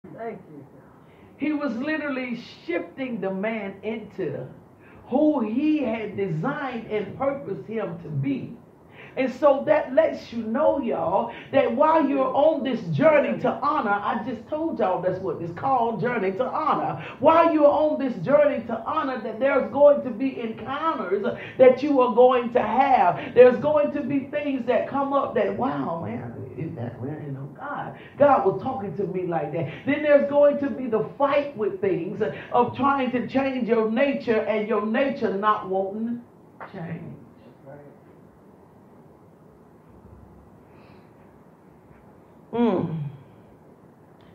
Thank you. He was literally shifting the man into who he had designed and purposed him to be. And so that lets you know, y'all, that while you're on this journey to honor, I just told y'all that's what it's called, journey to honor. While you're on this journey to honor, that there's going to be encounters that you are going to have. There's going to be things that come up that, wow, man, is that, man, you know, God was talking to me like that. Then there's going to be the fight with things of trying to change your nature and your nature not wanting to change.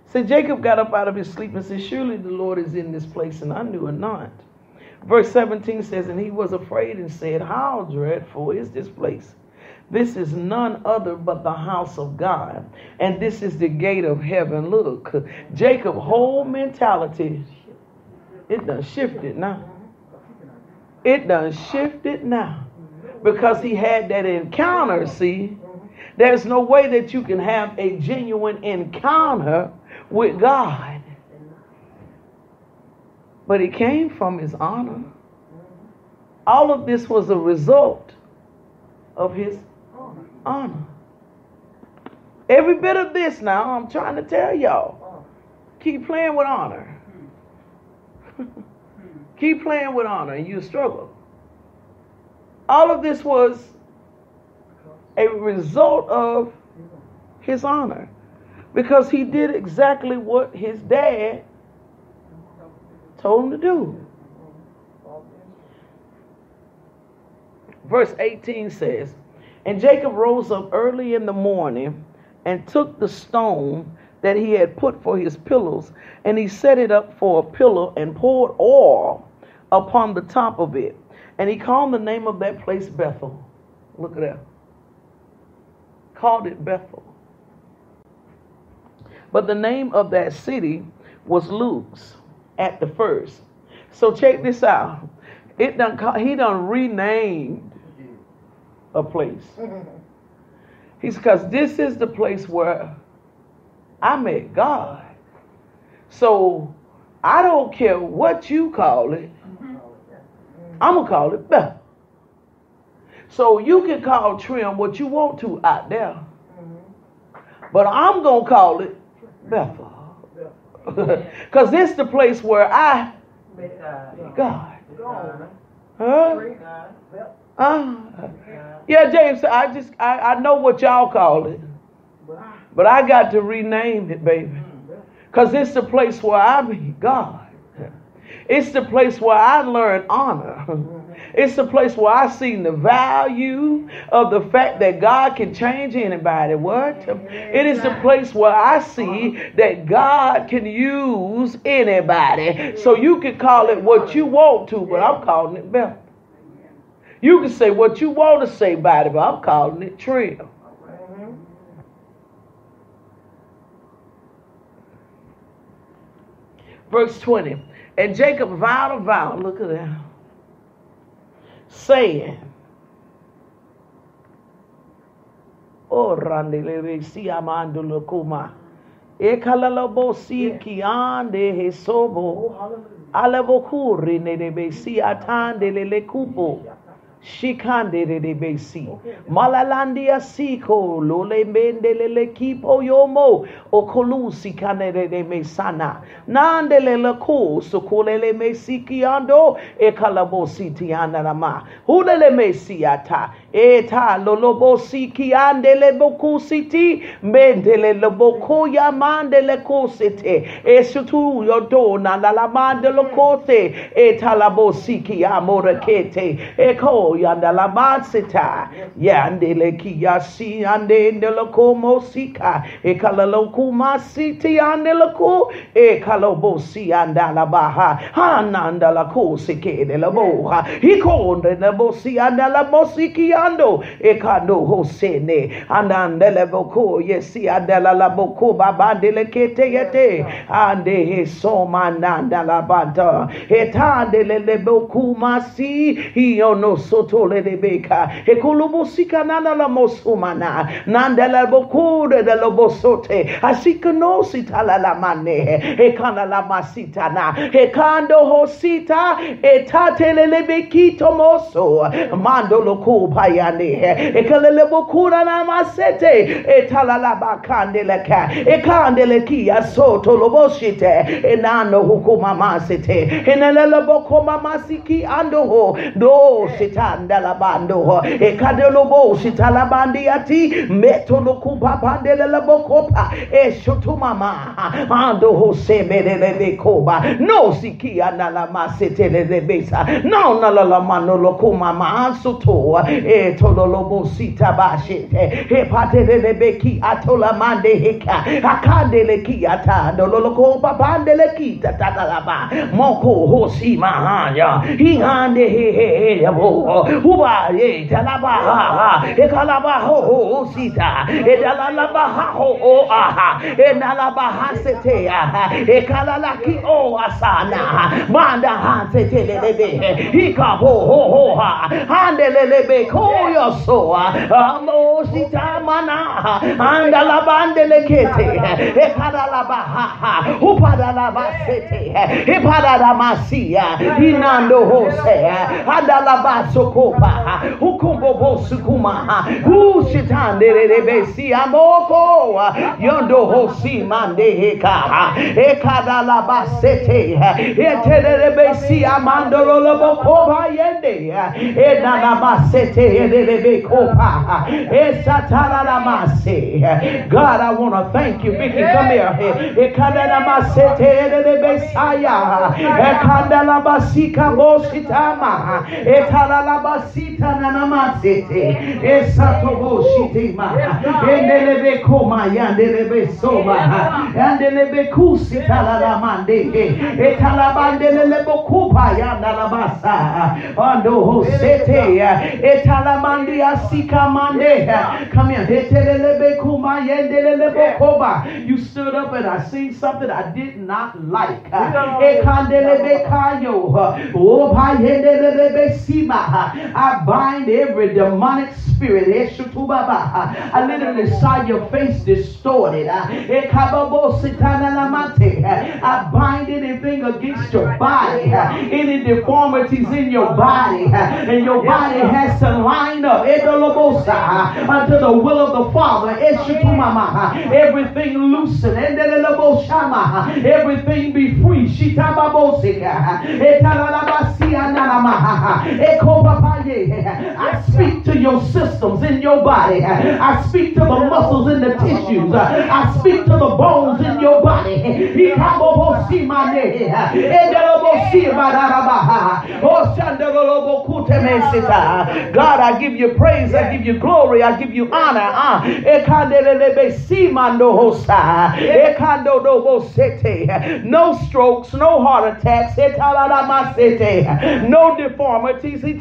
So Jacob got up out of his sleep and said, surely the Lord is in this place, and I knew it not. Verse 17 says, and he was afraid and said, how dreadful is this place? This is none other but the house of God, and this is the gate of heaven. Look, Jacob's whole mentality, it done shifted now. It done shifted now. Because he had that encounter, see. There's no way that you can have a genuine encounter with God. But it came from his honor. All of this was a result of his honor. Every bit of this now, I'm trying to tell y'all. Keep playing with honor. Keep playing with honor and you struggle. All of this was a result of his honor, because he did exactly what his dad told him to do. Verse 18 says, and Jacob rose up early in the morning and took the stone that he had put for his pillows, and he set it up for a pillow and poured oil upon the top of it. And he called the name of that place Bethel. Look at that. Called it Bethel. But the name of that city was Luz at the first. So check this out. He done renamed a place. He's because this is the place where I met God. So I don't care what you call it. I'm going to call it Bethel. So you can call Trim what you want to out there. But I'm going to call it Bethel. Because this is the place where I met God. Yeah, James, I know what y'all call it. But I got to rename it, baby. Because it's the place where I meet God. It's the place where I learn honor. It's the place where I see the value of the fact that God can change anybody. What? It is the place where I see that God can use anybody. So you can call it what you want to, but I'm calling it Bethel. You can say what you want to say about it, but I'm calling it Trim. Verse 20. And Jacob vowed a vow. Look at that. Saying, oh, Randele si amando lokuma. Ekalalobo si kiande hesobo. Alabokuri ne de si atande le kupo. Shikande de besi. Malalandia siko lole mendele kipo yomo. Okolusi kanere de mesana. Nandele le ko sukulele mesikiando. Ekalabo sitiana nama. Hulele mesiata. Eta lolobo sikiandele boku siti. Mendele le boko yamandele kosete. Esutu yodona la mandele kote. Eta labo siki amorekete. Eko yandala mansita yandele kiyasi andele komo sika ekalaloku masiti andele ko ekalobosi andala baha hanandala ko sike de la boha ikonde na bosi andala mosiki ando ekando hosene andandele boko yesi andala la boko babandele kete yete ande hesoma nandala banta etandele le boku masi iono so soto le rebeka. Ekolobosika nana la mosumana. Nandela bokude de lobosote. Asikonosi tala la mane. Ekana la masita na. Ekando hosita. Etate le lebekito moso. Mando loku payane. Ekalele bokura na masete. Etala la bakande leka. Ekande lekia soto loboshite. Enano hukuma masete. Enele bokoma masiki ando ho. Do sitanda la bando ho. Ekadelo bo sitala bandi ati. Meto lokupa pandele la bokopa. Eshotumama. Ando ho semele lekoba. No siki anala masete le besa. No nala mano lokuma maansuto. Etololobo sita bashite. Hepate le beki atola mande heka. Akande le ki atando lolokopa pandele kita tatalaba. Moko hosi mahanya. Hihande he yabo. Huba ye talaba ha. Ekalaba ho sita. Edalaba ha ho aha. Enalaba ha sete aha. Ekalalaki o asana. Manda ha sete lebe. Hika ho ha. Handelebe koyo soa. Amo sita mana. Andalabandele kete. Ekadalaba ha. Upadalaba sete. Epadalamasia. Inando hose. Andalaba sokopa. Ukumbo bosukuma. Ushitande lebe si amoko. Yondo hosi mande heka. Ekadalaba sete. Etelebe si amando lobo kopa yende. Enalaba sete lebe kopa. Esatalamase. God, I want to thank you. Vicky, come here. Ekadalaba sete lebe saya. Ekandalaba sika boshitama. Etalalaba sita nanamasete. Esatobo shitima. Endelebe koma yandelebe soba. Yandelebe kusita lalamande. Etalabandele bokupa yandalabasa. Ando hosete. Etalamandi asika mande. Come here. Etelebe kuma yandelebe bokoba. You stood up and I seen something I did not like. Ekandelebe kayo. Opa yandelebe sima. I bind every demonic spirit. I literally saw your face distorted. I bind anything against your body, any deformities in your body, and your body has to line up unto the will of the Father. Everything loosen, everything be free. I speak to your systems in your body. I speak to the muscles in the tissues. I speak to the bones in your body. God, I give you praise. I give you glory. I give you honor. No strokes, no heart attacks, no deformities. The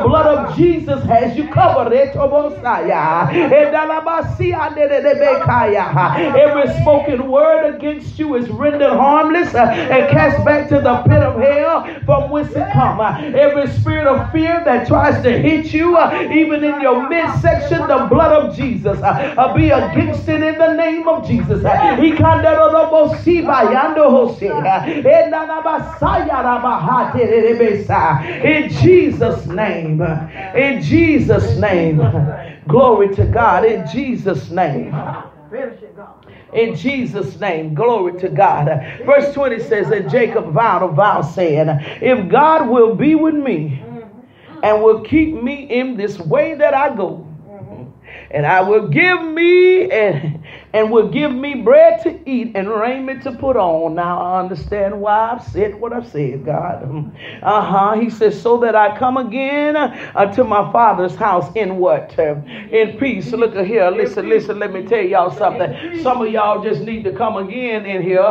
blood of Jesus has you covered. Every spoken word against you is rendered harmless and cast back to the pit of hell from whence it comes. Every spirit of fear that tries to hit you, even in your midsection, the blood of Jesus be against it in the name of Jesus. In Jesus' name. In Jesus' name. Glory to God. In Jesus' name. In Jesus' name, glory to God. Verse 20 says that Jacob vowed a vow saying, if God will be with me and will keep me in this way that I go, and I will give me and will give me bread to eat and raiment to put on. Now I understand why I've said what I've said, God. He says, so that I come again to my father's house in what? In peace. Look at here. Listen, let me tell y'all something. Some of y'all just need to come again in here.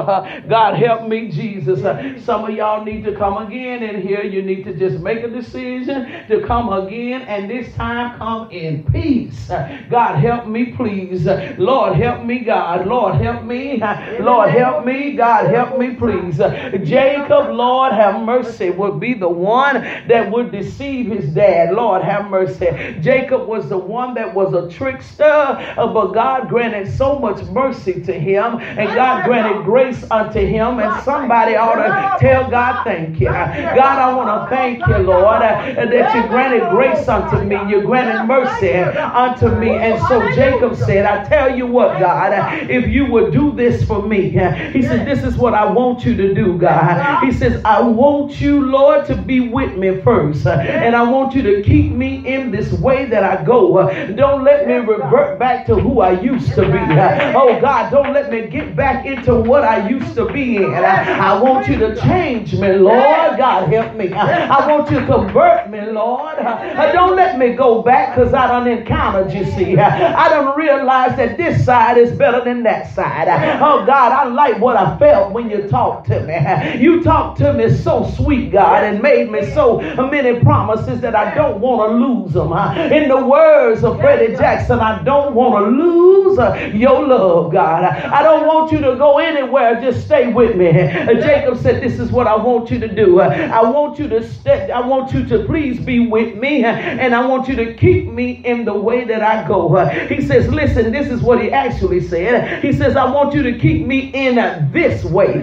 God help me, Jesus. Some of y'all need to come again in here. You need to just make a decision to come again, and this time come in peace. God, help me, please. Lord, help me, God. Lord, help me. Lord, help me. God, help me, please. Jacob, Lord, have mercy, would be the one that would deceive his dad. Lord, have mercy. Jacob was the one that was a trickster, but God granted so much mercy to him, and God granted grace unto him. And somebody ought to tell God, thank you. God, I want to thank you, Lord, that you granted grace unto me. You granted mercy unto me. And so Jacob said, I tell you what, God, if you would do this for me, he said, this is what I want you to do, God. He says, I want you, Lord, to be with me first, and I want you to keep me in this way that I go. Don't let me revert back to who I used to be. Oh God, don't let me get back into what I used to be in. I want you to change me, Lord. God, help me. I want you to convert me, Lord. Don't let me go back, because I done encountered, you see. I done realized that this side is better than that side. Oh God, I like what I felt when you talked to me. You talked to me so sweet, God, and made me so many promises that I don't want to lose them. In the words of Freddie Jackson, I don't want to lose your love, God. I don't want you to go anywhere. Just stay with me. Jacob said, this is what I want you to do. I want you to stay. I want you to please be with me, and I want you to keep me in the way that I go. He says, listen, this is what he actually said. He says, I want you to keep me in this way.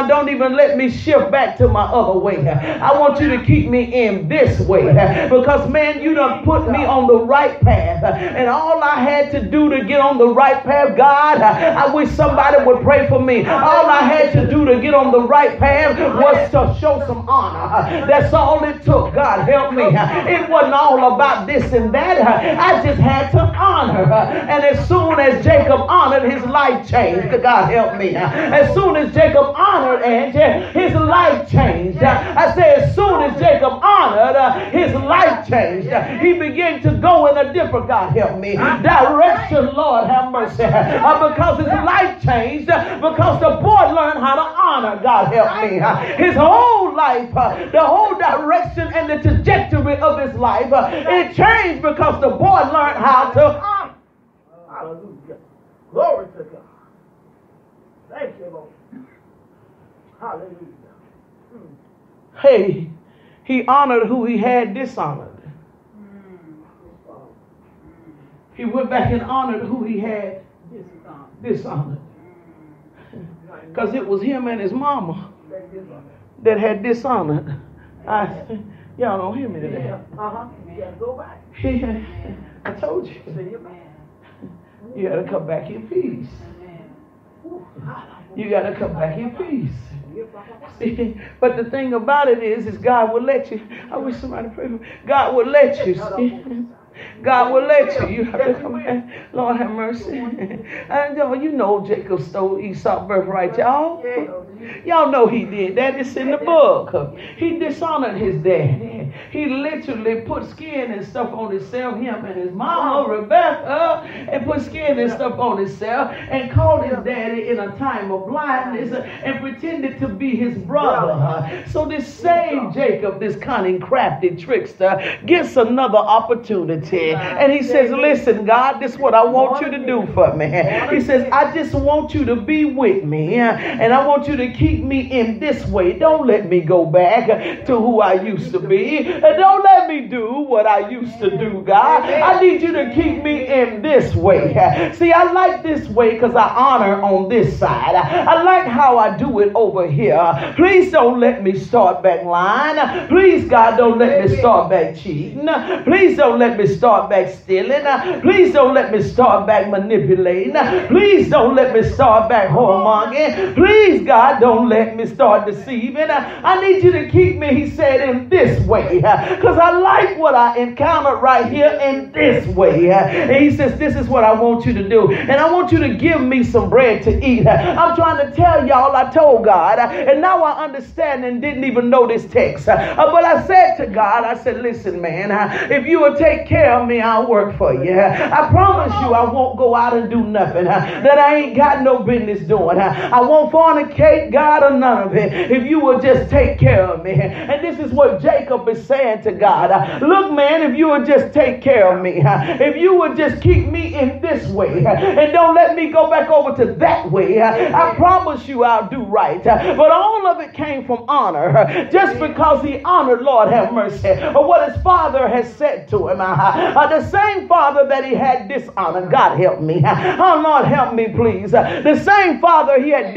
Don't even let me shift back to my other way. I want you to keep me in this way, because man, you done put me on the right path, and all I had to do to get on the right path, God, I wish somebody would pray for me. All I had to do to get on the right path was to show some honor. That's all it took. God, help me. It wasn't all about this and that. I just had to honor. And as soon as Jacob honored, his life changed. God, help me. As soon as Jacob honored Angie, his life changed. I say, as soon as Jacob honored, his life changed. He began to go in a different, God help me, direction. Lord have mercy. Because his life changed, because the boy learned how to honor. God help me. His whole life, the whole direction and the trajectory of his life, it changed because the boy learned how to honor. Hallelujah. Glory to God. Thank you, Lord. Hallelujah. Hey, he honored who he had dishonored. He went back and honored who he had dishonored. Because it was him and his mama that had dishonored. Y'all don't hear me today. Go back. I told you. You got to come back in peace. You got to come back in peace. See, but the thing about it is God will let you. I wish somebody prayed for me. God will let you. See? God will let you. You have to come back. Lord have mercy. And you know Jacob stole Esau's birthright, y'all. Y'all know he did that. It's in the book. He dishonored his daddy. He literally put skin and stuff on himself, him and his mama, Rebecca, and put skin and stuff on himself and called his daddy in a time of blindness and pretended to be his brother. So this same Jacob, this cunning, crafty trickster, gets another opportunity. And he says, listen, God, this is what I want you to do for me. He says, I just want you to be with me, and I want you to keep me in this way. Don't let me go back to who I used to be. And don't let me do what I used to do, God. I need you to keep me in this way. See, I like this way because I honor on this side. I like how I do it over here. Please don't let me start back lying. Please, God, don't let me start back cheating. Please don't let me start back stealing. Please don't let me start back manipulating. Please don't let me start back whoremongering. Please, God, don't let me start deceiving. I need you to keep me, he said, in this way, because I like what I encountered right here in this way. And he says, this is what I want you to do, and I want you to give me some bread to eat. I'm trying to tell y'all, I told God, and now I understand and didn't even know this text, but I said to God, I said, listen, man, if you will take care of me, I'll work for you. I promise you I won't go out and do nothing that I ain't got no business doing. I won't fornicate, God, or none of it, if you will just take care of me. And this is what Jacob is saying to God, look, man, if you would just take care of me, if you would just keep me in this way and don't let me go back over to that way, I promise you I'll do right. But all of it came from honor, just because he honored, Lord have mercy, what his father has said to him. The same father that he had dishonor, God help me. Oh, Lord help me, please. The same father he had